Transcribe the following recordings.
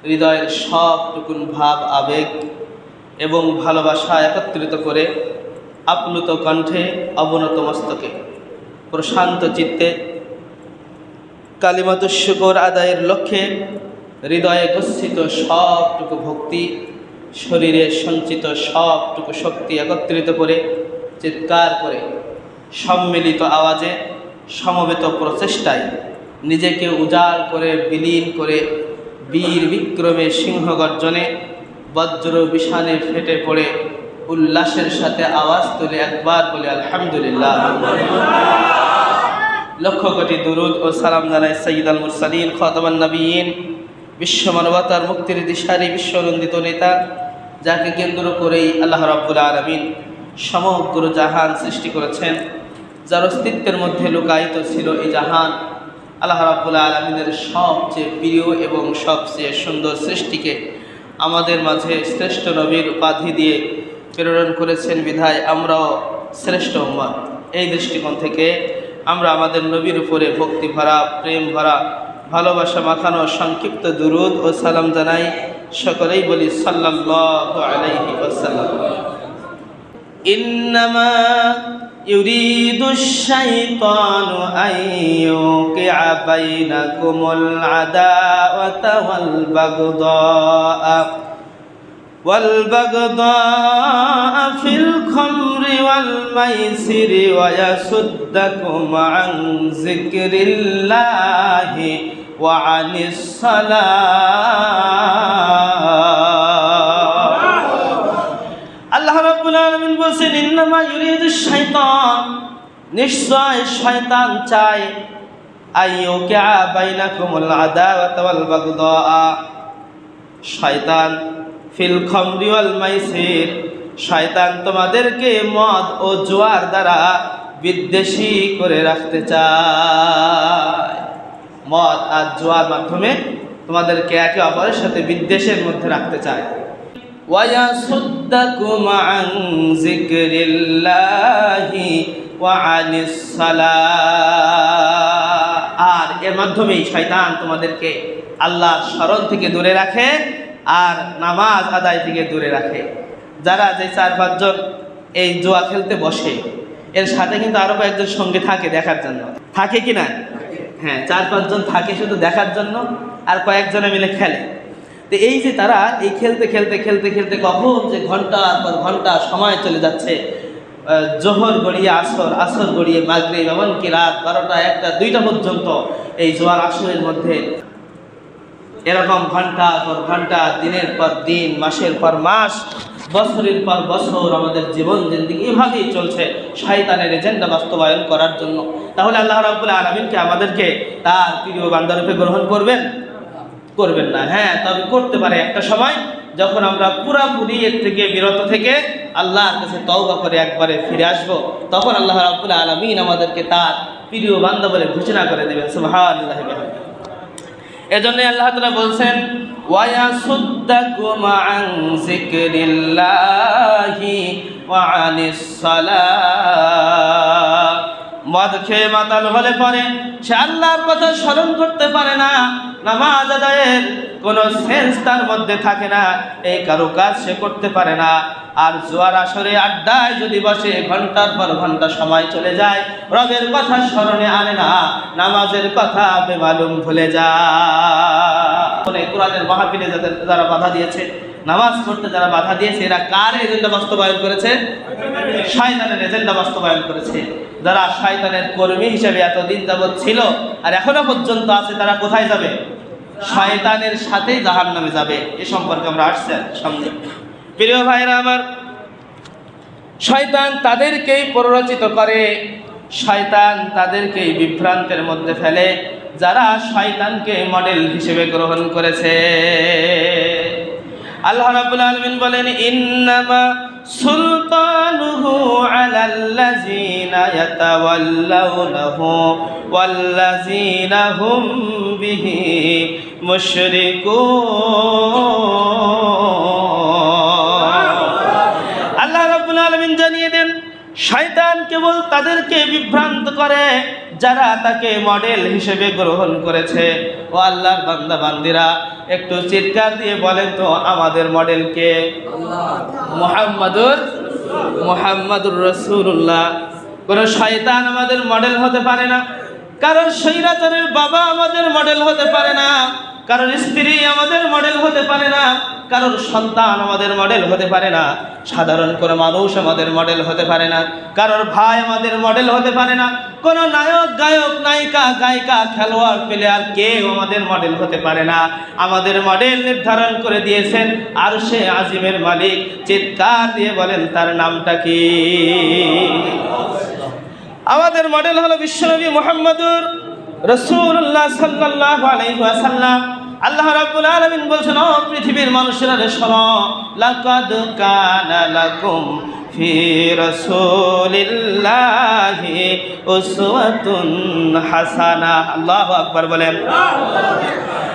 হৃদয়ের সবটুকুন ভাব আবেগ এবং ভালোবাসা একত্রিত করে আপ্লুত কণ্ঠে অবনত মস্তকে প্রশান্ত চিত্তে কালিমাতুশ শুকর আদায়ের লক্ষ্যে হৃদয়ে গচ্ছিত সবটুকু ভক্তি, শরীরে সঞ্চিত সবটুকু শক্তি একত্রিত করে চিৎকার করে সম্মিলিত আওয়াজে সমবেত প্রচেষ্টায় নিজেকে উজাড় করে বিলীন করে বীর বিক্রমে সিংহ গর্জনে বজ্র বিষাণে ফেটে পড়ে উল্লাসের সাথে আওয়াজ তুলে একবার বলে আলহামদুলিল্লাহ। লক্ষ কোটি দুরুদ ও সালাম জানাই সাইয়্যিদুল মুরসালিন খাতামুন নবিয়্যিন, বিশ্ব মানবতার মুক্তির দিশারি বিশ্বনন্দিত নেতা, যাকে কেন্দ্র করেই আল্লাহ রাব্বুল আলামিন সমগ্র জাহান সৃষ্টি করেছেন, যার অস্তিত্বের মধ্যে লুকায়িত ছিল এই জাহান। আল্লাহ রাব্বুল আলামিনের সবচেয়ে প্রিয় এবং সবচেয়ে সুন্দর সৃষ্টিকে আমাদের মাঝে শ্রেষ্ঠ নবীর উপাধি দিয়ে প্রেরণ করেছেন বিধায় আমরাও শ্রেষ্ঠ উম্মত। এই দৃষ্টিকোণ থেকে আমরা আমাদের নবীর উপরে ভক্তি ভরা, প্রেম ভরা, ভালোবাসা মাখানো সংক্ষিপ্ত দুরুদ ও সালাম জানাই। সকলেই বলি সাল্লাল্লাহু আলাইহি ওয়াসাল্লাম। ইন্নামা ইউরিদুশ শাইতানু আন ইউকিআ বাইনাকুমুল আদাওয়াতা ওয়াল বাগদা ফিল খামরি ওয়াল মাইসিরি ওয়া ইয়াসুদ্দাকুম আন যিকরিল্লাহি ওয়া আনিস সালাহ। আল্লাহ রাব্বুল আলামিন বলেন, ইন্নামা ইউরিদুশ শাইতান, নিশ্চয় শয়তান চায়, আইয়ুকিআ বাইনাকুমুল আদাওয়াতা ওয়াল বাগদা, শয়তান ফিল খামরি ওয়াল মাইসির, শয়তান তোমাদেরকে মদ ও জুয়ার দ্বারা বিদ্বেষী করে রাখতে চায়। মদ আর জুয়ার মাধ্যমে তোমাদেরকে একে অপরের সাথে বিদ্বেষের মধ্যে রাখতে চায়। ওয়ায়াসুদ্দাকুম আন যিকরিল্লাহি ওয়া আনিস সালাহ, আর এর মাধ্যমেই শয়তান তোমাদেরকে আল্লাহর স্মরণ থেকে দূরে রাখে আর নামাজ আদায় থেকে দূরে রাখে। যারা যে 4-5 জন এই জুয়া খেলতে বসে, এর সাথে কিন্তু আরো কয়েকজন সঙ্গে থাকে দেখার জন্য, থাকে কি না? হ্যাঁ, 4-5 জন থাকে শুধু দেখার জন্য, আর কয়েকজনে মিলে খেলে। তো এই যে তারা এই খেলতে খেলতে খেলতে খেলতে কখন যে ঘন্টার পর ঘন্টা সময় চলে যাচ্ছে, জোহর গড়িয়ে আসর, আসর গড়িয়ে মাগরিব, এমনকি রাত 12টা, 1টা, 2টা পর্যন্ত এই জোয়ার আসরের মধ্যে এরকম ঘন্টার পর ঘন্টা, দিনের পর দিন, মাসের পর মাস, বছরের পর বছর আমাদের জীবন জিন্দেগি এভাবেই চলছে শয়তানের এজেন্ডা বাস্তবায়ন করার জন্য। তাহলে আল্লাহ রাব্বুল আলামিন কি আমাদেরকে তার প্রিয় বান্দার রূপে গ্রহণ করবেন? করবেন না। হ্যাঁ, তবে করতে পারে একটা সময়, যখন আমরা পুরাপুরি এর থেকে বিরত থেকে আল্লাহর কাছে তওবা করে একবারে ফিরে আসব, তখন আল্লাহ রাব্বুল আলামিন আমাদেরকে তার প্রিয় বান্দা বলে ঘোষণা করে দেবেন। সুবহানাল্লাহি ওয়া বিহামদিহি। এজন্য আল্লাহ তাআলা বলছেন, ওয়ায়াসুদ্দাকুম আন যিকরিল্লাহি ওয়া আনিস সালাহ। মদ খেয়ে মাতাল হলে পরে সে আল্লাহর কথা স্মরণ করতে পারে না, নামাজ আদায়ের কোনো সেন্স তার মধ্যে থাকে না, এই কারো কাজ সে করতে পারে না। আর জোয়ার আসরে আড্ডায় যদি বসে ঘন্টার পর ঘন্টা সময় চলে যায়, রবের কথা স্মরণে আনে না, নামাজের কথা বেমালুম ভুলে যায়। কোরআনের মাহফিলে যারা বাধা দিয়েছে, নামাজ পড়তে যারা বাধা দিয়েছে, এরা কার এজেন্ডা বাস্তবায়ন করেছে? শয়তানের এজেন্ডা বাস্তবায়ন করেছে। যারা শয়তানের কর্মী হিসেবে এতদিন যাবৎ ছিল আর এখনো পর্যন্ত আছে, তারা কোথায় যাবে? শয়তানের সাথেই জাহান্নামে যাবে। এ সম্পর্কে আমরা আসছি সামনে। প্রিয় ভাইরা আমার, শয়তান তাদেরকেই প্ররোচিত করে, শয়তান তাদেরকেই বিভ্রান্তের মধ্যে ফেলে যারা শয়তানকে মডেল হিসেবে গ্রহণ করেছে। আল্লাহ রাব্বুল আলামিন বলেন, ইন্নামা সুলতানুহু আলাল্লাযিনা ইয়াতাওয়াল্লাউনাহু ওয়াল্লাযিনা হুম বিহি মুশরিকুন। আল্লাহ রাব্বুল আলামিন জানিয়ে দেন, শয়তান কেবল তাদেরকে বিভ্রান্ত করে যারা তাকে মডেল হিসেবে গ্রহণ করেছে। ও আল্লাহর বান্দা বান্দিরা, একটু চিৎকার দিয়ে বলেন তো আমাদের মডেল কে? মুহাম্মাদুর রাসূলুল্লাহ। কোন শয়তান আমাদের মডেল হতে পারে না, কারণ স্বৈরাচারের বাবা আমাদের মডেল হতে পারে না, কারণ স্ত্রী আমাদের মডেল হতে পারে না, কারোর সন্তান আমাদের মডেল হতে পারে না, সাধারণ কোনো মানুষ আমাদের মডেল হতে পারে না, কারোর ভাই আমাদের মডেল হতে পারে না, কোনো নায়ক গায়ক নায়িকা গায়িকা খেলোয়াড় প্লেয়ার কেউ আমাদের মডেল হতে পারে না। আমাদের মডেল নির্ধারণ করে দিয়েছেন আরশে আজিমের মালিক। চিৎকার দিয়ে বলেন তার নামটা কি? আমাদের মডেল হলো বিশ্বনবী মুহাম্মদুর রাসূলুল্লাহ সাল্লাল্লাহু আলাইহি ওয়াসাল্লাম। আল্লাহ রাব্বুল আলামিন বলছেন, ও পৃথিবীর মানুষেরা শোনো, লাকাদ কানা লাকুম ফি রাসূলিল্লাহি উসওয়াতুন হাসানাহ। আল্লাহু আকবার বলেন।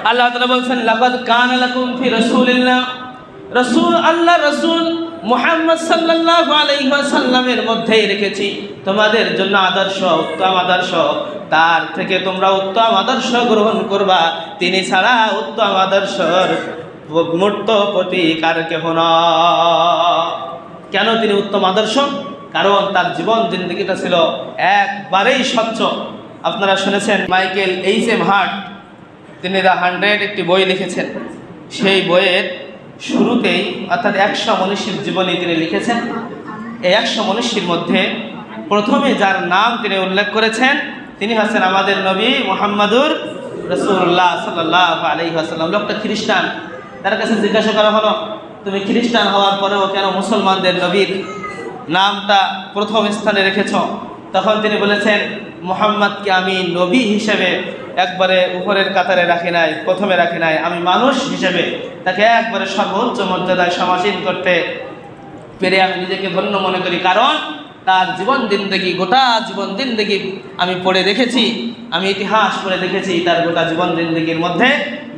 আল্লাহ তাআলা বলছেন, লাকাদ কানা লাকুম ফি রাসূলিল্লাহ, রাসূল আল্লাহ রাসূল মুহাম্মদ সাল্লাল্লাহু আলাইহি ওয়াসাল্লামের মধ্যেই রেখেছি তোমাদের জন্য আদর্শ, উত্তম আদর্শ। তার থেকে তোমরা উত্তম আদর্শ গ্রহণ করবা। তিনি ছাড়া উত্তম আদর্শের মূর্ত প্রতীক আর কেহ নয়। কেন তিনি উত্তম আদর্শ? কারণ তার জীবন জিন্দগিটা ছিল একবারেই স্বচ্ছ। আপনারা শুনেছেন মাইকেল এইচ.এম. হার্ট, তিনি দ্য 100 একটি বই লিখেছেন। সেই বইয়ের শুরুতেই অর্থাৎ 100 মনীষীর জীবনী তিনি লিখেছেন। এই 100 মনীষীর মধ্যে প্রথমে যার নাম তিনি উল্লেখ করেছেন তিনি হচ্ছেন আমাদের নবী মুহাম্মাদুর রাসূলুল্লাহ সাল্লাল্লাহু আলাইহি ওয়াসাল্লাম। লোকটা খ্রিস্টান। তার কাছে জিজ্ঞাসা করা হলো, তুমি খ্রিস্টান হওয়ার পরেও কেন মুসলমানদের নবীর নামটা প্রথম স্থানে রেখেছ? তখন তিনি বলেছেন, মুহাম্মদকে আমি নবী হিসেবে একবারে উপরের কাতারে রাখি নাই, প্রথমে রাখি নাই, আমি মানুষ হিসেবে তাকে একবারে সর্বোচ্চ মর্যাদায় সমাসীন করতে পেরে আমি নিজেকে ধন্য মনে করি। কারণ তার জীবন জিন্দেগি, গোটা জীবন জিন্দেগি আমি পড়ে দেখেছি, আমি ইতিহাস পড়ে দেখেছি, তার গোটা জীবন জিন্দেগির মধ্যে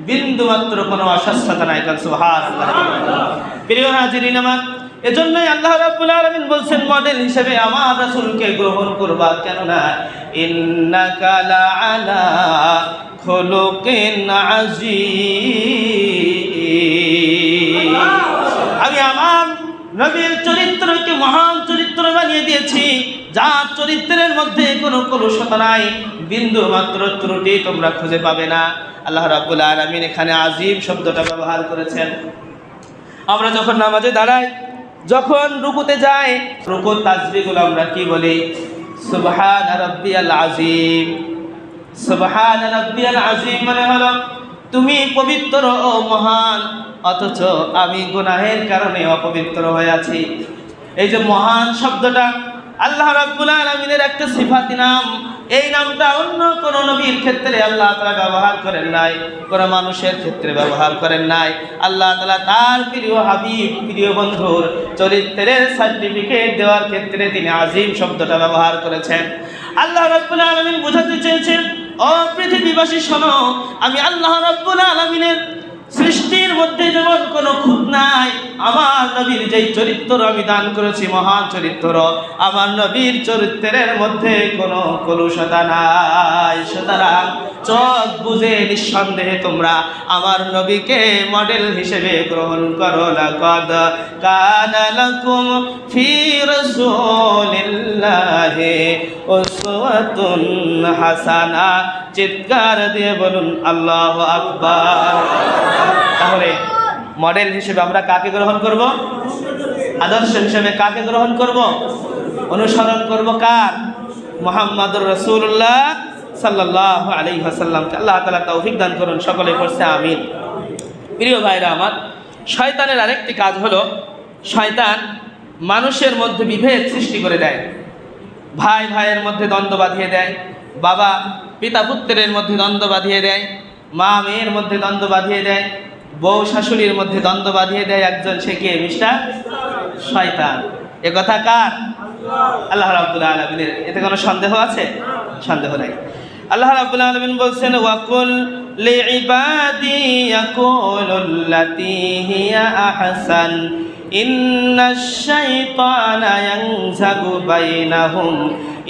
বিন্দুমাত্র কোনো অস্বস্থতা নাই। সুবহানাল্লাহ। প্রিয় হাজিরিন আমার, এজন্যই আল্লাহ রাব্বুল আলামিন বলছেন মডেল হিসেবে আমার রাসূলকে গ্রহণ করবা। কেননা ইন্নাকা লাআলা খুলুকিন আযীম। আমি আমার নবীর চরিত্রকে মহান চরিত্র বানিয়ে দিয়েছি, যার চরিত্রের মধ্যে কোনো কলুষতা নাই, বিন্দু মাত্র ত্রুটি তোমরা খুঁজে পাবে না। আল্লাহ রাব্বুল আলামিন এখানে আজিম শব্দটা ব্যবহার করেছেন। আমরা যখন নামাজে দাঁড়াই, যখন রুকুতে যাই, রুকুর তাসবিহগুলো আমরা কি বলি? সুবহানা রাব্বিয়াল আযীম। সুবহানা রাব্বিয়াল আযীম মানে হলো তুমি পবিত্র ও মহান, অথচ আমি গুনাহের কারণে অপবিত্র হয়ে আছি। এই যে মহান শব্দটা আল্লাহ রাব্বুল আলামিনের একটা সিফাতি নাম। এই নামটা অন্য কোন নবীর ক্ষেত্রে আল্লাহ তাআলা ব্যবহার করেন নাই, কোন মানুষের ক্ষেত্রে ব্যবহার করেন নাই। আল্লাহ তাআলা তার প্রিয় হাবিব, প্রিয় বন্ধুর চরিত্রের সার্টিফিকেট দেওয়ার ক্ষেত্রে তিনি আজিম শব্দটা ব্যবহার করেছেন। আল্লাহ রাব্বুল আলামিন বোঝাতে চেয়েছেন, ও পৃথিবীবাসী শোনো, আমি আল্লাহ রাব্বুল আলামিনের সৃষ্টির মধ্যে যেমন কোনো খুঁত নাই, আমার নবীর যেই চরিত্র আমি দান করেছি মহান চরিত্র, আমার নবীর চরিত্রের মধ্যে কোনো কলুষতা নাই। সুতরাং চোখ বুঝে নিঃসন্দেহে তোমরা আমার নবীকে মডেল হিসেবে গ্রহণ করো। লাকাদ কানা লাকুম ফি রাসূলিল্লাহি উসওয়াতুন হাসানা। চিৎকার দিয়ে বলুন আল্লাহু আকবার। তাহলে মডেল হিসেবে আমরা কাকে গ্রহণ করব? আদর্শ হিসেবে কাকে গ্রহণ করব? অনুসরণ করব কার? মুহাম্মাদুর রাসূলুল্লাহ সাল্লাল্লাহু আলাইহি ওয়াসাল্লামকে। আল্লাহ তাআলা তৌফিক দান করুন, সকলে পড়ছে আমিন। প্রিয় ভাইরা আমার, শয়তানের আরেকটি কাজ হলো, শয়তান মানুষের মধ্যে বিভেদ সৃষ্টি করে দেয়, ভাই ভাইয়ের মধ্যে দ্বন্দ্ব বাঁধিয়ে দেয়, বাবা পিতা পুত্রের মধ্যে দ্বন্দ্ব বাঁধিয়ে দেয়, মা মেয়ের মধ্যে দ্বন্দ্ব বাঁধিয়ে দেয়, বউ শাশুড়ির মধ্যে দ্বন্দ্ব বাঁধিয়ে দেয়। একজন সে কে? মিস্টার শয়তান। এ কথা কার? আল্লাহ রাব্বুল আলামিনের। এতে কোনো সন্দেহ আছে? সন্দেহ নাই। আল্লাহ রাব্বুল আলামিন বলছেন, ওয়াকুল লিইবাদি ইয়াকুলুল্লাতী হিয়া আহসান ইন্নাশ শাইতানা ইয়ানযাগু বাইনাহুম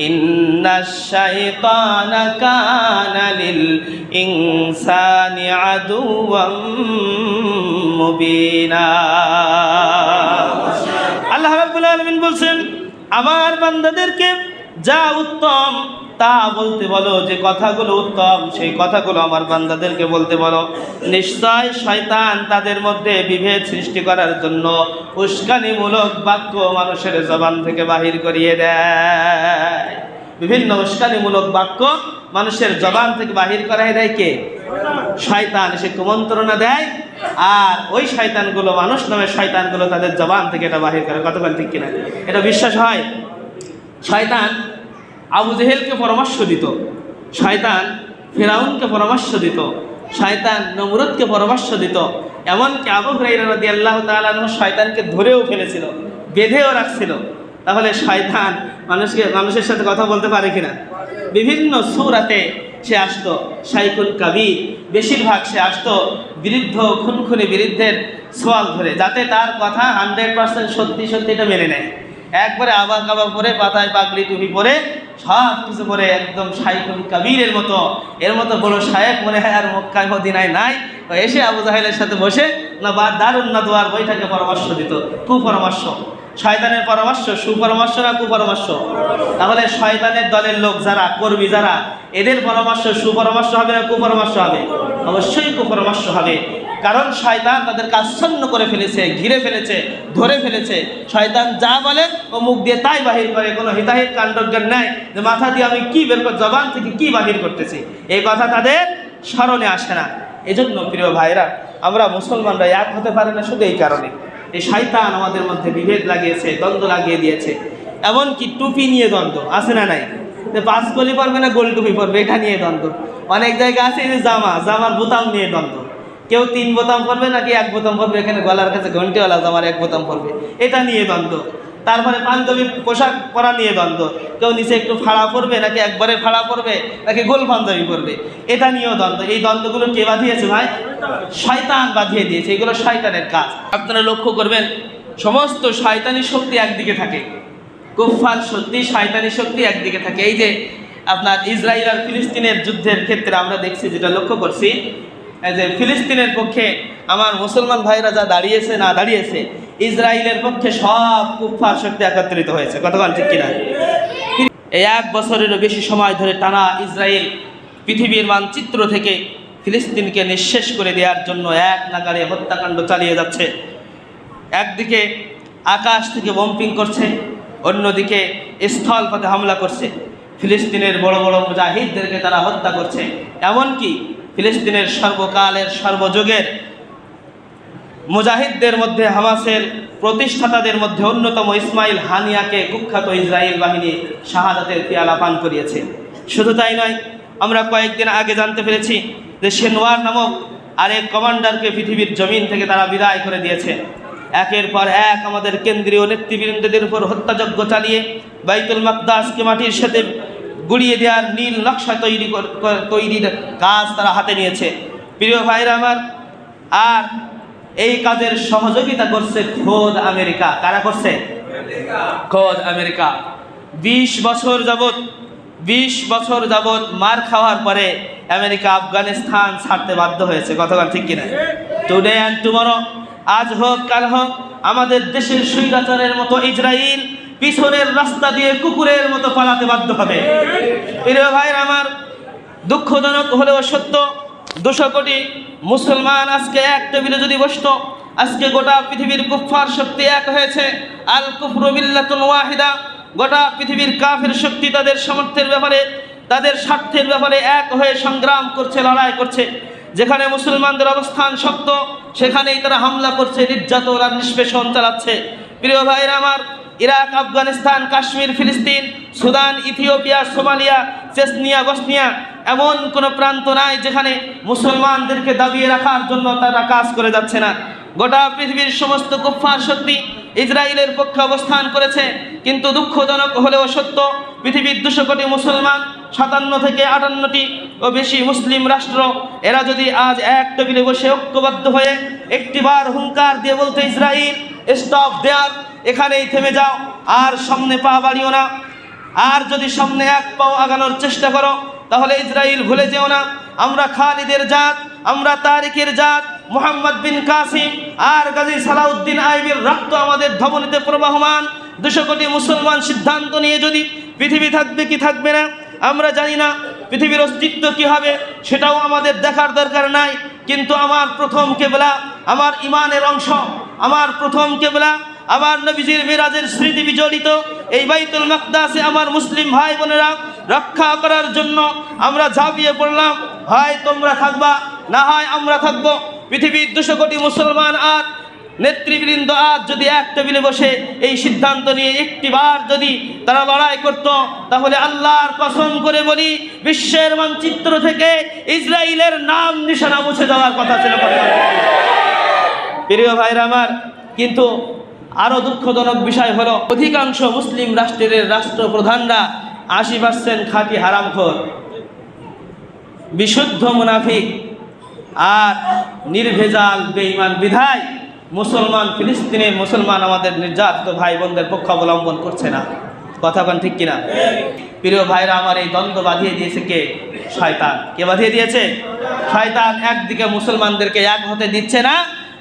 ইন্নাশ শাইতানা কানা লিল ইনসানি আদুওয়াম মুবিনা। আল্লাহ রাব্বুল আলামিন বলছেন, আমার বান্দাদেরকে যা উত্তম তা বলতে বলো, যে কথাগুলো উত্তম সেই কথাগুলো আমার বান্দাদেরকে বলতে বলো। নিশ্চয় শয়তান তাদের মধ্যে বিভেদ সৃষ্টি করার জন্য উস্কানিমূলক বাক্য মানুষের জবান থেকে বাহির করিয়ে দেয়। বিভিন্ন উস্কানিমূলক বাক্য মানুষের জবান থেকে বাহির করাই দেয় কে? শয়তান। সে কুমন্ত্রণা দেয়, আর ওই শয়তানগুলো, মানুষ নামের শয়তানগুলো তাদের জবান থেকে এটা বাহির করে। কতক্ষণ ঠিক কিনা এটা বিশ্বাস হয়? শয়তান আবু জেহেলকে পরামর্শ দিত, শয়তান ফিরাউনকে পরামর্শ দিত, শয়তান নমরুদকে পরামর্শ দিত, এমনকি আবু হুরায়রা রাদিয়াল্লাহু তাআলা আনহু শয়তানকে ধরেও ফেলেছিল, বেঁধেও রাখছিল। তাহলে শয়তান মানুষের সাথে কথা বলতে পারে কিনা? বিভিন্ন সূরাতে সে আসতো, শাইখুল কাবীর বেশিরভাগ সে আসতো বিরুদ্ধ খুনখুনি বিরুদ্ধের সোয়াল ধরে, যাতে তার কথা 100% সত্যি এটা মেনে নেয়। একবারে আবা কাবা পরে, পাতায় পাগড়ি টুপি পরে, সব কিছু পরে একদম শাইখুল কাবীরের মতো, এর মতো বড় শায়েখ মনে হয় আর মক্কায় মদিনায় নাই। তো এসে আবু জাহেলের সাথে বসে না বা দারুন নাদওয়ার বৈঠকে পরামর্শ দিত, কুপরামর্শ। শয়তানের পরামর্শ সুপরামর্শ না কুপরামর্শ? তাহলে শয়তানের দলের লোক যারা, কর্মী যারা, এদের পরামর্শ সুপরামর্শ হবে না কুপরামর্শ হবে? অবশ্যই কুপরামর্শ হবে। কারণ শয়তান তাদেরকে আচ্ছন্ন করে ফেলেছে, ঘিরে ফেলেছে, ধরে ফেলেছে। শয়তান যা বলে ও মুখ দিয়ে তাই বাহির করে, কোনো হিতাহিত কাণ্ডজ্ঞান নাই যে মাথা দিয়ে আমি কি বের করে, জবান থেকে কি বাহির করতেছি, এই কথা তাদের স্মরণে আসে না। এজন্য প্রিয় ভাইরা, আমরা মুসলমানরা এক হতে পারি না শুধু এই কারণে। এই শয়তান আমাদের মধ্যে বিভেদ লাগিয়েছে, দ্বন্দ্ব লাগিয়ে দিয়েছে। এমনকি টুপি নিয়ে দ্বন্দ্ব আছে না নাই? যে 5 গলি পরবে না গোল টুপি পরবে, এটা নিয়ে দ্বন্দ্ব। অনেক জায়গা আছে যে জামার বোতাম নিয়ে দ্বন্দ্ব, কেউ 3 বোতাম পরবে নাকি 1 বোতাম পরবে, এখানে গলার কাছে ঘন্টিওয়ালা জামার 1 বোতাম পরবে, এটা নিয়ে দ্বন্দ্ব। তারপরে পাঞ্জাবি পোশাক পরা নিয়ে দ্বন্দ্ব, কেউ নিচে একটু ফাড়া পরবে নাকি একবারে ফাড়া পরবে নাকি গোল পাঞ্জাবি পরবে, এটা নিয়েও দ্বন্দ্ব। এই দ্বন্দ্বগুলো কে বাঁধিয়েছে ভাই? শয়তান বাঁধিয়ে দিয়েছে। এগুলো শয়তানের কাজ। আপনারা লক্ষ্য করবেন, সমস্ত শয়তানি শক্তি একদিকে থাকে, কুফফার শক্তি, শয়তানি শক্তি একদিকে থাকে। এই যে আপনার ইসরায়েল আর ফিলিস্তিনের যুদ্ধের ক্ষেত্রে আমরা দেখছি, যেটা লক্ষ্য করছি, যে ফিলিস্তিনের পক্ষে আমার মুসলমান ভাইরা যা দাঁড়িয়েছে না দাঁড়িয়েছে, ইসরায়েলের পক্ষে সব কুফফার শক্তি একত্রিত হয়েছে। কতক্ষণ ঠিক কিনা? এই 1 বছরেরও বেশি সময় ধরে টানা ইসরায়েল পৃথিবীর মানচিত্র থেকে ফিলিস্তিনকে নিঃশেষ করে দেওয়ার জন্য এক নাগাড়ে হত্যাকাণ্ড চালিয়ে যাচ্ছে। একদিকে আকাশ থেকে বম্পিং করছে, অন্যদিকে স্থলপথে হামলা করছে। ফিলিস্তিনের বড় বড় মুজাহিদদেরকে তারা হত্যা করছে। এমনকি ফিলিস্তিনের সর্বকালের সর্বযুগের মুজাহিদদের মধ্যে, হামাসের প্রতিষ্ঠাতাদের মধ্যে অন্যতম ইসমাইল হানিয়াকে কুখ্যাত ইসরায়েল বাহিনী শাহাদাতের পেয়ালা পান করিয়েছে। শুধু তাই নয়, আমরা কয়েকদিন আগে জানতে পেরেছি যে সিনওয়ার নামক আরেক কমান্ডারকে পৃথিবীর জমিন থেকে তারা বিদায় করে দিয়েছে। একের পর এক আমাদের কেন্দ্রীয় নেতৃবৃন্দদের উপর হত্যাযজ্ঞ চালিয়ে বাইতুল মাকদাসকে মাটির সাথে গুড়িয়ে দেওয়ার নীল নকশা তৈরির কাজ তারা হাতে নিয়েছে। প্রিয় ভাইরা আমার, আর এই কাজের সহযোগিতা করছে খোদ আমেরিকা। কারা করছে? খোদ আমেরিকা। 20 বছর যাবৎ মার খাওয়ার পরে আমেরিকা আফগানিস্তান ছাড়তে বাধ্য হয়েছে। কতক্ষণ ঠিক কিনা? টুডে অ্যান্ড টুমরো, আজ হোক কাল হোক, আমাদের দেশের স্বৈরাচারের মতো ইসরায়েল পিছনের রাস্তা দিয়ে কুকুরের মতো পালাতে বাধ্য হবে। প্রিয় ভাইরা আমার, দুঃখজনক হলেও সত্য, 200 কোটি মুসলমান আজকে এক টেবিলে যদি বসতো, আজকে গোটা পৃথিবীর কুফফার শক্তি এক হয়েছে। আল কুফরু মিল্লাতুন ওয়াহিদা। গোটা পৃথিবীর কাফের শক্তি তাদের সামর্থ্যের ব্যাপারে, তাদের স্বার্থের ব্যাপারে এক হয়ে সংগ্রাম করছে, লড়াই করছে। যেখানে মুসলমানদের অবস্থান শক্ত, সেখানেই তারা হামলা করছে, নির্যাতন আর নিষ্পেষণ চালাচ্ছে। প্রিয় ভাইরা আমার, ইরাক, আফগানিস্তান, কাশ্মীর, ফিলিস্তিন, Sudan, Ethiopia, Somalia, Chechnya, Bosnia, এমন কোনো প্রান্ত নাই যেখানে মুসলমানদেরকে দাবিয়ে রাখার জন্য তারা কাজ করে যাচ্ছে না। গোটা পৃথিবীর সমস্ত কুফফার শক্তি ইসরায়েলের পক্ষে অবস্থান করেছে। কিন্তু দুঃখজনক হলেও সত্য, পৃথিবীর 200 কোটি মুসলমান, 57 থেকে 58টি ও বেশি মুসলিম রাষ্ট্র, এরা যদি আজ এক টেবিলে বসে ঐক্যবদ্ধ হয়ে একটিবার হুঙ্কার দিয়ে বলতে, ইসরায়েল স্টপ দেয়ার, এখানেই থেমে যাও, আর সামনে পা বাড়িও না। আর যদি সামনে এক পাও আগানোর চেষ্টা করো তাহলে ইসরায়েল ভুলে যেও না আমরা খালিদের জাত, আমরা তারিকের জাত, মুহাম্মদ বিন কাসিম আর গাজী সালাউদ্দিন আইবির রক্ত আমাদের ধমনীতে প্রবাহমান। 200 কোটি মুসলমান সিদ্ধান্ত নিয়ে যদি পৃথিবী থাকবে কি থাকবে না আমরা জানি না, পৃথিবীর অস্তিত্ব কি হবে সেটাও আমাদের দেখার দরকার নাই, কিন্তু আমার প্রথম কেবলা, আমার ইমানের অংশ, আমার প্রথম কেবলা, আমার নবীজির মিরাজের স্মৃতি বিজড়িত এই বাইতুল মাকদাসে আমার মুসলিম ভাই বোনেরা রক্ষা করার জন্য আমরা ঝাঁপিয়ে পড়লাম। হয় তোমরা থাকবা, না হয় আমরা থাকবো। পৃথিবীর 200 কোটি মুসলমান আর নেতৃবৃন্দ আজ যদি এক টেবিলে বসে এই সিদ্ধান্ত নিয়ে একটিবার যদি তারা লড়াই করত, তাহলে আল্লাহর কসম করে বলি বিশ্বের মানচিত্র থেকে ইসরায়েলের নাম নিশানা মুছে যাওয়ার কথা ছিল। প্রিয় ভাইরা আমার, কিন্তু আরো দুঃখজনক বিষয় হলো অধিকাংশ মুসলিম রাষ্ট্রের রাষ্ট্রপ্রধানরা 80% খাঁটি হারামখোর, বিশুদ্ধ মুনাফিক আর নির্ভেজাল বেঈমান বিধায় মুসলমান ফিলিস্তিনের মুসলমান আমাদের নির্যাতিত ভাই বোনদের পক্ষ অবলম্বন করছে না। কথা বলেন ঠিক কিনা? প্রিয় ভাইরা আমার, এই দ্বন্দ্ব বাঁধিয়ে দিয়েছে কে? শয়তান। কে বাঁধিয়ে দিয়েছে? শয়তান। একদিকে মুসলমানদেরকে এক হতে দিচ্ছে না,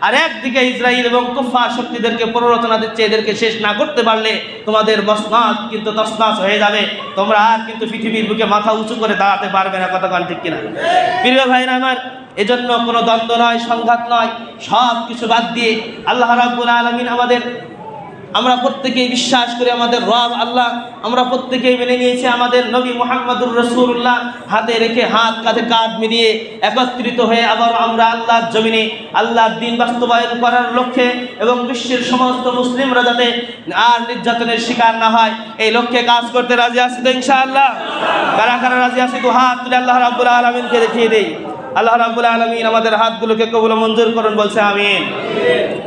আর একদিকে ইসরায়েল এবং কুফার শক্তিদেরকে প্ররোচনা দিচ্ছে, এদেরকে শেষ না করতে পারলে তোমাদের বসনাস কিন্তু তসনাস হয়ে যাবে, তোমরা আর কিন্তু পৃথিবীর বুকে মাথা উঁচু করে দাঁড়াতে পারবে না। কথা বলেন ঠিক কিনা? প্রিয় ভাইরা আমার, এজন্য কোনো দ্বন্দ্ব নয়, সংঘাত নয়, সব কিছু বাদ দিয়ে আল্লাহ রাব্বুল আলামিন আমাদের, আমরা প্রত্যেকেই বিশ্বাস করি আমাদের রব আল্লাহ, আমরা প্রত্যেকেই মেনে নিয়েছি আমাদের নবী মুহাম্মদুর রাসূলুল্লাহ, হাতে রেখে হাত কাঁধে কাঁধ মিলিয়ে একত্রিত হয়ে আবার আমরা আল্লাহর জমিনে আল্লাহর দ্বীন বাস্তবায়ন করার লক্ষ্যে এবং বিশ্বের সমস্ত মুসলিমরা যাতে আর নির্যাতনের শিকার না হয় এই লক্ষ্যে কাজ করতে রাজি আছি তো ইনশাআল্লাহ? কারা কারা রাজি আছি? তো হাত তুলে আল্লাহ রাব্বুল আলামিনকে দেখিয়ে দেই। আল্লাহ রাব্বুল আলামিন আমাদের হাতগুলোকে কবুল মঞ্জুর করুন, বলছে আমিন।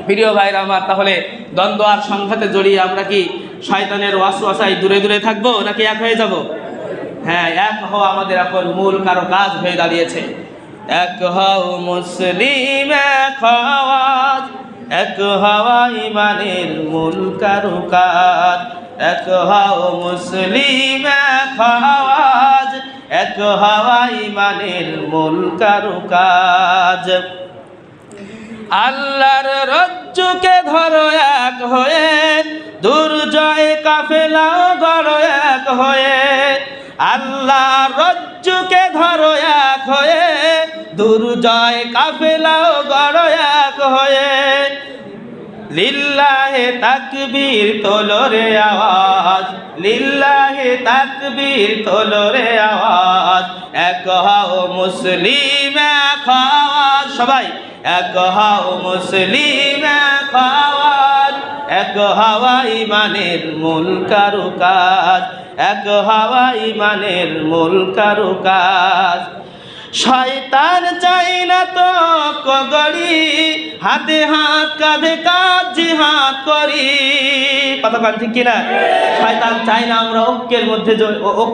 প্রিয় ভাইরা আমার, তাহলে দ্বন্দ্ব আর সংঘাতে জড়িয়ে আমরা কি শয়তানের ওয়াসওয়াসায় দূরে দূরে থাকবো নাকি এক হয়ে যাব? হ্যাঁ, এক হওয়া আমাদের এখন মূল কারো কাজ হয়ে দাঁড়িয়েছে। এক হও মুসলিম, এক আওয়াজ, এক হওয়া ইমানের মূল কারো কাজ। এক হও মুসলিম, এক আওয়াজ, এক হওয়া ইমানের মূল কারো কাজ। আল্লাহর রজ্জুকে ধরো এক হয়ে, দুর্জয় কাফেলা গড়ো এক হয়ে। আল্লাহর রজ্জুকে ধরো এক হয়ে, দুর্জয় কাফেলা গড়ো এক হয়ে। লিল্লাহে তাকবীর তোলো রে আওয়াজ, লিল্লাহে তাকবীর তোলো রে আওয়াজ। এক হও মুসলিম, এক আওয়াজ, সবাই এক হও মুসলিম, এক আওয়াজ, এক হওয়া ইমানের মূল কারো কাজ। এক হওয়া ইমানের মূল কারো কাজ। শয়তান চাই না তো কগড়ি, হাতে হাত কাঁধে কাঁধ জিহাদ করি। কথা বলেন ঠিক কিনা? শয়তান চাই না আমরা ঐক্যের মধ্যে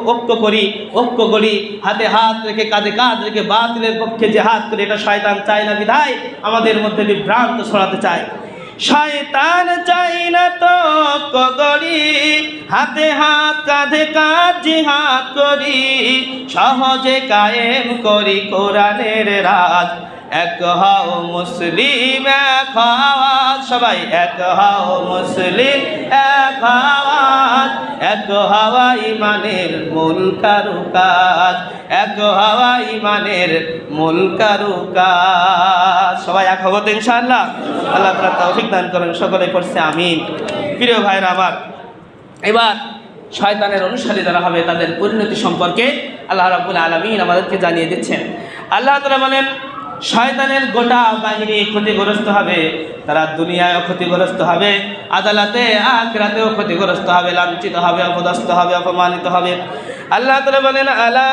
ঐক্য করি, ঐক্য করি, হাতে হাত রেখে কাঁধে কাঁধ রেখে বাতিলের পক্ষে জিহাদ করি। এটা শয়তান চাই না বিধায় আমাদের মধ্যে বিভ্রান্ত ছড়াতে চায়। শয়তান চাই না তো কগড়ি, হাতে হাত কাঁধে কাঁধ জিহাদ করি। সহজে কায়েম করি কোরআনের রাজ। এক হও মুসলিম, এক আওয়াজ, সবাই এক হও মুসলিম, এক আওয়াজ, এক হওয়া ইমানের মূল কারো কাজ। এক হওয়া ইমানের মূল কারো কাজ। সবাই এক হবো তো ইনশাআল্লাহ? আল্লাহ তাআলা তৌফিক দান করেন, সকলে পড়ছে আমিন। প্রিয় ভাইরা আমার, এবার শয়তানের অনুসারী যারা হবে তাদের পরিণতি সম্পর্কে আল্লাহ রাব্বুল আলামিন আমাদেরকে জানিয়ে দিচ্ছেন। আল্লাহ তাআলা বলেন, শয়তানের গোটা বাহিনী ক্ষতিগ্রস্ত হবে, তারা দুনিয়ায়ও ক্ষতিগ্রস্ত হবে, আদালতে আখিরাতেও ক্ষতিগ্রস্ত হবে, লাঞ্ছিত হবে, অপদস্থ হবে, অপমানিত হবে। আল্লাহ তাআলা বলেন, আলা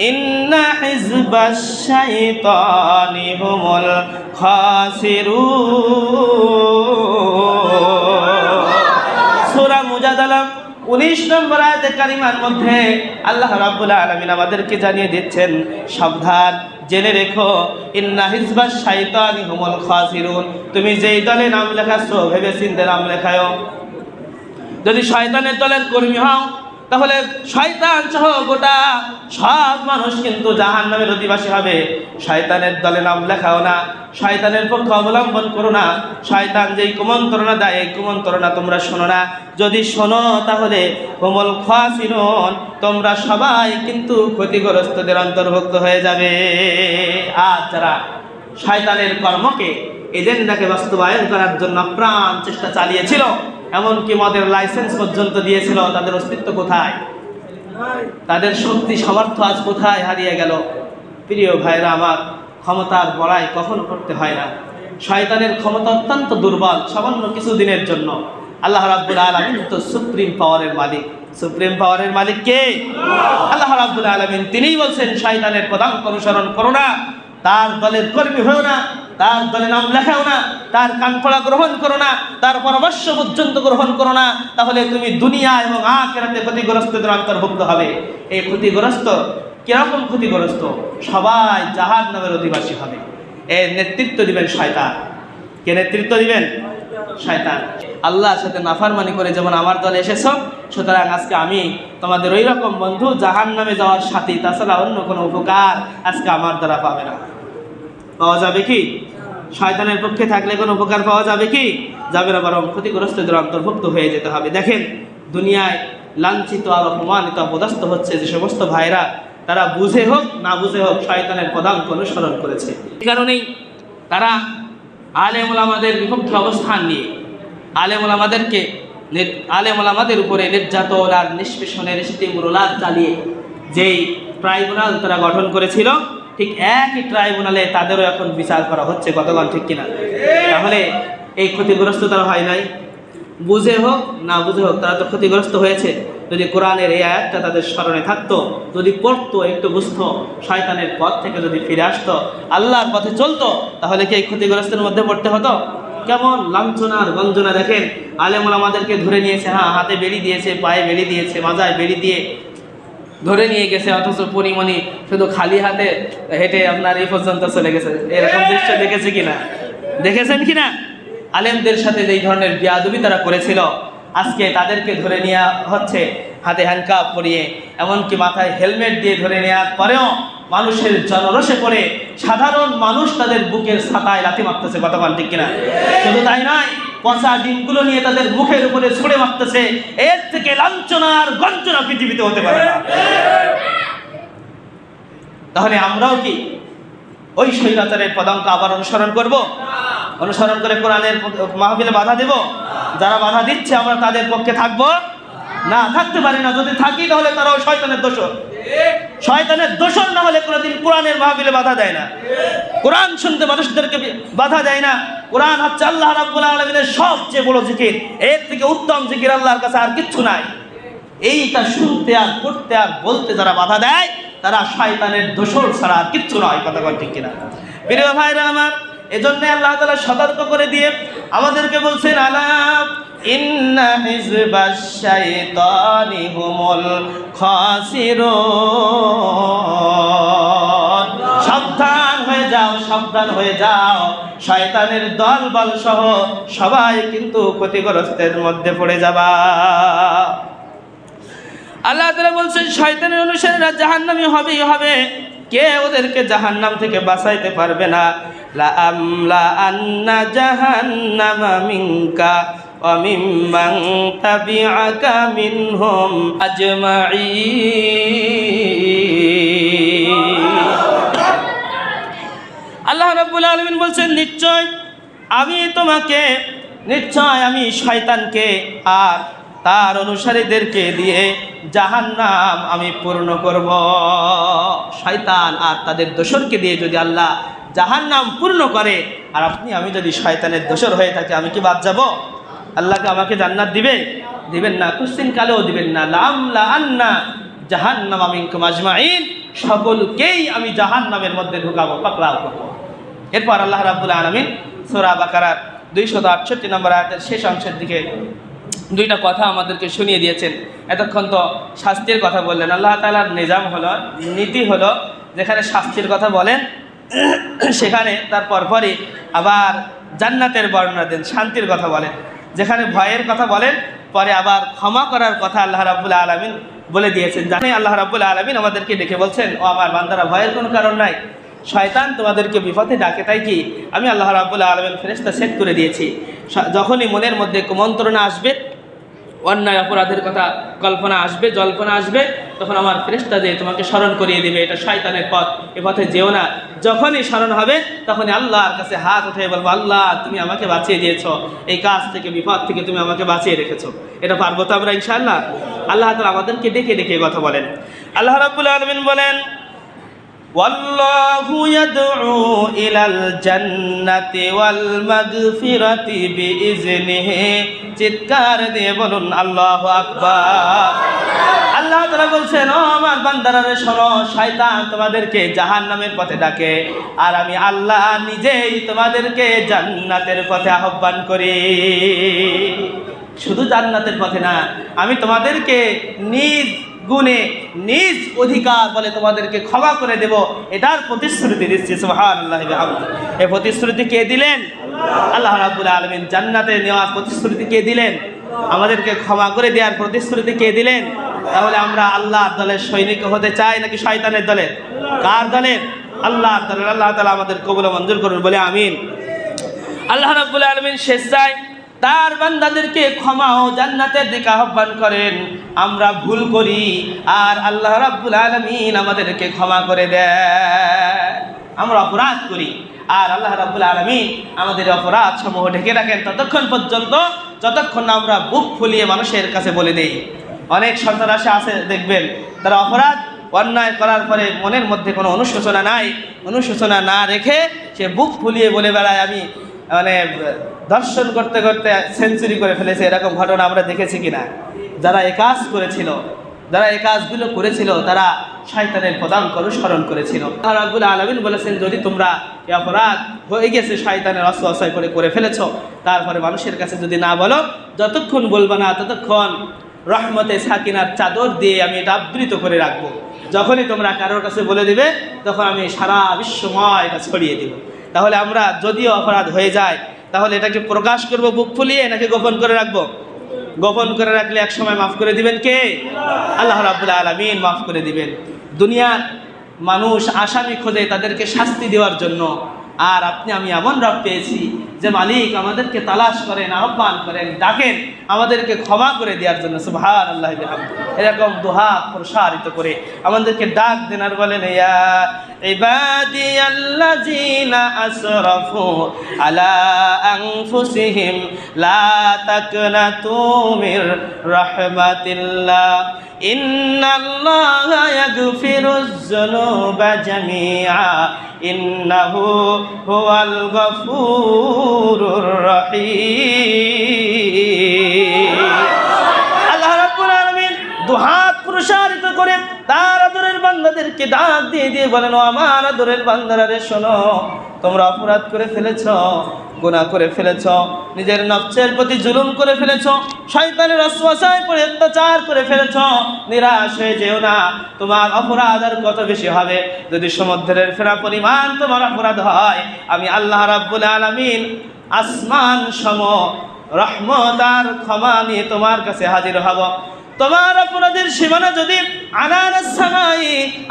ইন্না হিজবাশ শাইতানি হুমুল খাসিরুন। সূরা মুজাদালা 19 নম্বর আয়াতে কারিমার মধ্যে আল্লাহ রাব্বুল আলামিন আমাদেরকে জানিয়ে দিচ্ছেন, সাবধান, জেনে রেখো, ইন্না হিজবাশ শাইতানি হুমুল খাসিরুন। তুমি যেই দলে নাম লেখাচ্ছো ভেবে চিন্তে নাম লেখায়ো। যদি শয়তানের দলের কর্মী হও তাহলে শয়তান সহ গোটা সব মানুষ কিন্তু জাহান্নামের অধিবাসী হবে। শয়তানের দলে নাম লেখাও না, শয়তানের পক্ষে অবলম্বন করো না। শয়তান যেই কুমন্ত্রণা দেয় এই কুমন্ত্রণা তোমরা শোনো না। যদি শোনো তাহলে হুমুল খাসিরুন, তোমরা সবাই কিন্তু ক্ষতিগ্রস্তদের অন্তর্ভুক্ত হয়ে যাবে। আর যারা শয়তানের কর্মকে, এজেন্ডাকে বাস্তবায়ন করার জন্য প্রাণ চেষ্টা চালিয়েছিল, এমনকি মদের লাইসেন্স পর্যন্ত দিয়েছিল, তাদের অস্তিত্ব কোথায়? তাদের শক্তি সামর্থ্য আজ কোথায় হারিয়ে গেল? প্রিয় ভাইরা আমার, ক্ষমতার বড়াই কখনো করতে হয় না। শয়তানের ক্ষমতা অত্যন্ত দুর্বল, সামান্য কিছুদিনের জন্য। আল্লাহ রাব্বুল আলামিন তো সুপ্রিম পাওয়ারের মালিক। সুপ্রিম পাওয়ারের মালিক কে? আল্লাহ রাব্বুল আলামিন। তিনিই বলছেন, শয়তানের পদাঙ্ক অনুসরণ করো না, তার দলের কর্মী হও না, তার দলে নাম লেখাও না, তার কানপড়া গ্রহণ করো না, তার পরামর্শ পর্যন্ত গ্রহণ করো না, তাহলে তুমি দুনিয়া এবং আখিরাতে ক্ষতিগ্রস্তদের অন্তর্ভুক্ত হবে। এই ক্ষতিগ্রস্ত কিরকম ক্ষতিগ্রস্ত? সবাই জাহান্নামের অধিবাসী হবে। এর নেতৃত্ব দিবেন শয়তান। কে নেতৃত্ব দিবেন? শয়তান। আল্লাহর সাথে নাফরমানি করে যেমন আমার দলে এসেছো, সুতরাং আজকে আমি তোমাদের ওই রকম বন্ধু, জাহান্নামে যাওয়ার সাথী, তাছাড়া অন্য কোনো উপকার আজকে আমার দ্বারা পাবে না। পাওয়া যাবে কি? শয়তানের পক্ষে থাকলে কোনো উপকার পাওয়া যাবে কি? যাবে না, বরং ক্ষতিগ্রস্তদের অন্তর্ভুক্ত হয়ে যেতে হবে। দেখেন, দুনিয়ায় লাঞ্ছিত আর অপমানিত অপদস্থ হচ্ছে যে সমস্ত ভাইরা, তারা বুঝে হোক না বুঝে হোক শয়তানের পদাঙ্ক অনুসরণ করেছে। এই কারণেই তারা আলেম ওলামাদের বিপক্ষে অবস্থান নিয়ে আলেম ওলামাদের উপরে নির্যাতন আর নিষ্পেষণের স্টিমরোলার চালিয়ে যেই ট্রাইব্যুনাল তারা গঠন করেছিল, ঠিক একই ট্রাইব্যুনালে তাদেরও এখন বিচার করা হচ্ছে। কতক্ষণ ঠিক কিনা? তাহলে এই ক্ষতিগ্রস্ত তারা হয় নাই? বুঝে হোক না বুঝে হোক তারা তো ক্ষতিগ্রস্ত হয়েছে। যদি কোরআনের এই আয়াতটা তাদের স্মরণে থাকতো, যদি পড়তো, একটু বুঝতো, শয়তানের পথ থেকে যদি ফিরে আসতো, আল্লাহর পথে চলতো, তাহলে কি এই ক্ষতিগ্রস্তের মধ্যে পড়তে হতো? কেমন লাঞ্ছনার গঞ্জনা! দেখেন, আলেম ওলামাদেরকে ধরে নিয়েছে, হাতে বেড়ি দিয়েছে, পায়ে বেড়ি দিয়েছে, মাজায় বেড়ি দিয়ে ধরে নিয়ে গেছে, অথচ পরিমণি শুধু খালি হাতে হেঁটে আপনার এই পর্যন্ত চলে গেছে। এরকম দৃশ্য দেখেছে কিনা? দেখেছেন কিনা? আলেমদের সাথে যেই ধরনের বেয়াদবি তারা করেছিল, আজকে তাদেরকে ধরে নেওয়া হচ্ছে হাতে হ্যান্ডকাপ পরিয়ে, এমনকি মাথায় হেলমেট দিয়ে ধরে নেওয়ার পরেও মানুষের জনরোষে পড়ে সাধারণ মানুষ তাদের বুকের ছাতায় লাথি মারতেছে। কতক্ষণ ঠিক কিনা? শুধু তাই নয়, পচা ডিমগুলো নিয়ে তাদের মুখের উপরে ছুঁড়ে মারতেছে। এর থেকে লাঞ্ছনার গঞ্জনা পৃথিবীতে হতে পারে না। তাহলে আমরাও কি ওই স্বৈরাচারের পদাঙ্ক আবার অনুসরণ করব? অনুসরণ করে কোরআনের মাহফিলে বাধা দেব? যারা বাধা দিচ্ছে আমরা তাদের পক্ষে থাকবো না? থাকতে পারি না। যদি থাকি তাহলে তারাও শয়তানের দোষর। শয়তানের দোষর না হলে কোনোদিন কোরআনের মাহফিলে বাধা দেয় না, কোরআন শুনতে মানুষদেরকে বাধা দেয় না। কোরআন হচ্ছে আল্লাহ রাব্বুল আলামিনের সবচেয়ে বড় জিকির। এর থেকে উত্তম জিকির আল্লাহর কাছে আর কিচ্ছু নাই। এইটা শুনতে আর পড়তে আর বলতে যারা বাধা দেয়, তারা শয়তানের দোষর ছাড়া আর কিচ্ছু নয়। কথা বল ঠিক কিনা? প্রিয় ভাইরা আমার, এজন্য আল্লাহ তাআলা সতর্ক করে দিয়ে আমাদেরকে বলছেন, আলা ইন্না হিজবাশ শাইতানি হুমুল খাসিরুন। সাবধান হয়ে যাও, সাবধান হয়ে যাও, শয়তানের দলবল সহ সবাই কিন্তু ক্ষতিগ্রস্তের মধ্যে পড়ে যাবা। আল্লাহ তাআলা বলছেন, শয়তানের অনুসারীরা জাহান্নামী হবেই হবে। কে ওদেরকে জাহান্নাম থেকে বাঁচাইতে পারবে না। লা আমলা আন্না জাহান্নামা মিনকা ওয়া মিম্মান তাবিআকা মিনহুম আজমাঈন। আল্লাহ রাব্বুল আলামিন বলছেন, নিশ্চয় আমি শয়তানকে আর তার অনুসারীদেরকে দিয়ে জাহান্নাম আমি পূর্ণ করব। শয়তান আর তাদের দোসরকে দিয়ে যদি আল্লাহ জাহান্নাম পূর্ণ করে, আর আমি যদি শয়তানের দোসর হয়ে থাকি, আমি কি বাদ যাব? আল্লাহকে আমাকে জান্নাত দিবেন না, কুসিন কালেও দিবেন না। লামলা আন্না জাহান্নামা মিনকুম আজমাইন, সকলকেই আমি জাহান্নামের মধ্যে ঢুকাবো, পাকড়াও করব। এরপর আল্লাহ রাব্বুল আলামিন সূরা বাকারার 268 নম্বর আয়াতের শেষ অংশের দিকে দুইটা কথা আমাদেরকে শুনিয়ে দিয়েছেন। এতক্ষণ তো শাস্তির কথা বললেন। আল্লাহ তাআলার নিজাম হলো, নীতি হলো, যেখানে শাস্তির কথা বলেন সেখানে তার পরপরই আবার জান্নাতের বর্ণনা দেন, শান্তির কথা বলেন। যেখানে ভয়ের কথা বলেন পরে আবার ক্ষমা করার কথা আল্লাহ রাব্বুল আলামিন বলে দিয়েছেন। জানি আল্লাহ রাব্বুল আলামিন আমাদেরকে ডেকে বলছেন, ও আমার বান্দারা, ভয়ের কোনো কারণ নাই। শয়তান তোমাদেরকে বিপথে ডাকে, তাই কি আমি আল্লাহ রাব্বুল আলামিন ফেরেশতা সেট করে দিয়েছি। যখনই মনের মধ্যে কুমন্ত্রণা আসবে, অন্যায় অপরাধের কথা কল্পনা আসবে, জল্পনা আসবে, তখন আমার ফেরেশতা দিয়ে তোমাকে স্মরণ করিয়ে দেবে এটা শয়তানের পথ, এ পথে যেও না। যখনই স্মরণ হবে তখনই আল্লাহর কাছে হাত উঠে বলবো, আল্লাহ তুমি আমাকে বাঁচিয়ে দিয়েছো, এই কাজ থেকে, বিপদ থেকে তুমি আমাকে বাঁচিয়ে রেখেছো। এটা পারবো তো আমরা ইনশাআল্লাহ? আল্লাহ তাআলা আমাদেরকে ডেকে ডেকে কথা বলেন। আল্লাহ রাব্বুল আলামিন বলেন, ওয়াল্লাহু ইয়াদউ ইলাল জান্নাতি ওয়াল মাগফিরাতি বিইজনিহি। চিৎকার দিয়ে বলুন আল্লাহু আকবার। আল্লাহ তাআলা বলছেন, ও আমার বান্দারা শোনো, শয়তান তোমাদেরকে জাহান্নামের পথে ডাকে, আর আমি আল্লাহ নিজেই তোমাদেরকে জান্নাতের পথে আহ্বান করি। শুধু জান্নাতের পথে না, আমি তোমাদেরকে নিজ গুণে, নিজ অধিকার বলে তোমাদেরকে ক্ষমা করে দেব, এটার প্রতিশ্রুতি দিচ্ছি। সুবহানাল্লাহি ওয়া বিহামদিহি। এই প্রতিশ্রুতি কে দিলেন? আল্লাহ রাব্বুল আলামিন। জান্নাতে নেওয়ার প্রতিশ্রুতি কে দিলেন? আমাদেরকে ক্ষমা করে দেওয়ার প্রতিশ্রুতি কে দিলেন? তাহলে আমরা আল্লাহর দলের সৈনিক হতে চাই নাকি শয়তানের দলের? কার দলের? আল্লাহর দলের। আল্লাহ তাআলা আমাদের কবুল মঞ্জুর করুন, বলে আমিন। আল্লাহ রাব্বুল আলামিন স্বেচ্ছায় তার বান্দাদেরকে ক্ষমা ও জান্নাতের দিকে আহ্বান করেন। আমরা ভুল করি আর আল্লাহ রাব্বুল আলামিন আমাদেরকে ক্ষমা করে দেয়। আমরা অপরাধ করি আর আল্লাহ রাব্বুল আলামিন আমাদের অপরাধ সমূহ ঢেকে রাখেন ততক্ষণ পর্যন্ত, যতক্ষণ না আমরা বুক ফুলিয়ে মানুষের কাছে বলে দেই। অনেক সন্ত্রাসী আছে দেখবেন, তারা অপরাধ অন্যায় করার পরে মনের মধ্যে কোনো অনুশোচনা নাই, অনুশোচনা না রেখে সে বুক ফুলিয়ে বলে বেড়ায়, আমি দর্শন করতে করতে সেঞ্চুরি করে ফেলেছে। এরকম ঘটনা আমরা দেখেছি কিনা? যারা এই কাজ করেছিল, যারা এই কাজগুলো করেছিল, তারা শয়তানের পদাঙ্ক অনুসরণ করেছিল। আল্লাহ রাব্বুল আলামিন বলেছেন, যদি তোমরা এই অপরাধ হয়ে গেছে, শয়তানের ওয়াসওয়াসায় করে ফেলেছো, তারপরে মানুষের কাছে যদি না বলো, যতক্ষণ বলবা না ততক্ষণ রহমতে সাকিনার চাদর দিয়ে আমি এটা আবৃত করে রাখবো। যখনই তোমরা কারোর কাছে বলে দিবে, তখন আমি সারা বিশ্বময় এটা ছড়িয়ে দিব। তাহলে আমরা যদিও অপরাধ হয়ে যায়, তাহলে এটাকে প্রকাশ করব বুক ফুলিয়ে নাকি গোপন করে রাখবো? গোপন করে রাখলে এক সময় মাফ করে দিবেন কে? আল্লাহ রাব্বুল আলামিন মাফ করে দিবেন। দুনিয়ার মানুষ আসামি খোঁজে তাদেরকে শাস্তি দেওয়ার জন্য, আর আপনি আমি এমন রব পেয়েছি যে মালিক আমাদেরকে তালাশ করেন, আহ্বান করেন, ডাকেন আমাদেরকে ক্ষমা করে দেওয়ার জন্য। সুবহানাল্লাহি ওয়া বিহামদিহি। এরকম দুহাত প্রসারিত করে আমাদেরকে ডাক দেন আর বলেন, ইয়া ইবাদিয়াল্লাযীনা আসরাফু আলা আনফুসিহিম লা তাকনাতু মির রাহমাতিল্লাহ ইন্নাল্লাহা ইয়াগফিরুয যুনুবা জামিআ ইন্নাহু হুয়াল গফুরুর রহিম। আল্লাহ রাব্বুল আলামিন দুহাত প্রসারিত করে তার আদরের বান্দাদেরকে ডাক দিয়ে দিয়ে বলেন, ও আমার আদরের বান্দারা রে শোনো, তোমরা অপরাধ করে ফেলেছ, গুনাহ করে ফেলেছ, নিজের নফসের প্রতি জুলুম করে ফেলেছ, শয়তানের ওয়াসওয়াসায় পড়ে অত্যাচার করে ফেলেছ। নিরাশ হয়ে যেও না, তোমার অপরাধ আর কত বেশি হবে। যদি সমুদ্রের ফেরা পরিমাণ তোমার অপরাধ হয়, আমি আল্লাহ রাব্বুল আলামিন আসমান সম রহমত আর ক্ষমা নিয়ে তোমার কাছে হাজির হব। তোমার অপরাধের সীমানা যদি আনারাস সামাই,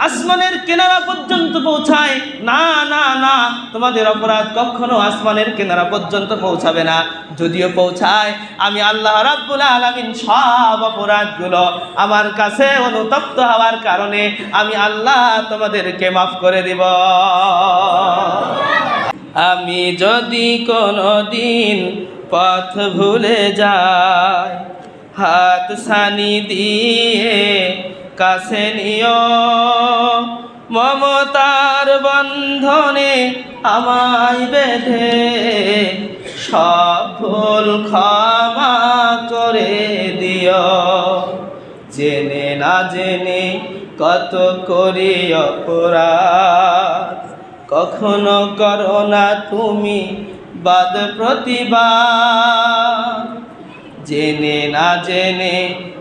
আসমানের কিনারা পর্যন্ত পৌঁছায়, না না না, তোমাদের অপরাধ কখনো আসমানের কিনারা পর্যন্ত পৌঁছাবে না। যদিও পৌঁছায়, আমি আল্লাহ রাব্বুল আলামিন সব অপরাধগুলো আমার কাছে অনুতপ্ত হওয়ার কারণে আমি আল্লাহ তোমাদেরকে মাফ করে দিব। আমি যদি কোনো দিন পথ ভুলে যাই, হাত ছানি দিয়ে কাছে নিও, মমতার বন্ধনে আমায় বেঁধে সব ভুল ক্ষমা করে দিও। জেনে না জেনে কত করি অপরাধ, কখনো করো না তুমি বাদ প্রতিবাদ। জেনে না জেনে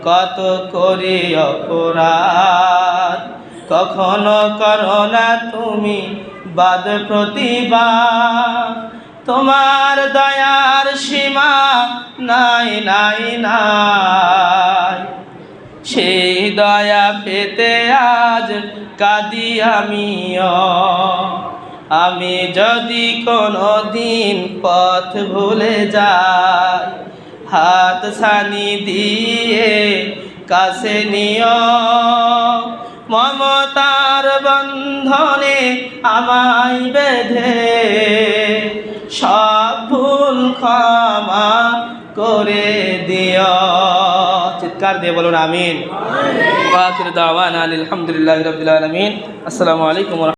কত করি অপরাধ, কখনো করো না তুমি বাদ প্রতিবাদ, তোমার দয়ার সীমা নাই নাই নাই, সেই দয়া পেতে আজ কাঁদি আমিও। আমি যদি কোনো দিন পথ ভুলে যাই, হাত ছানি দিয়ে কাছে নিও, মমতার বন্ধনে আমায় বেঁধে সব ভুল ক্ষমা করে দিও। চিৎকার দিয়ে বলুন আমিন। ওয়া আখিরু দাওয়ানা আলহামদুলিল্লাহি রাব্বিল আলামিন। আসসালামু আলাইকুম।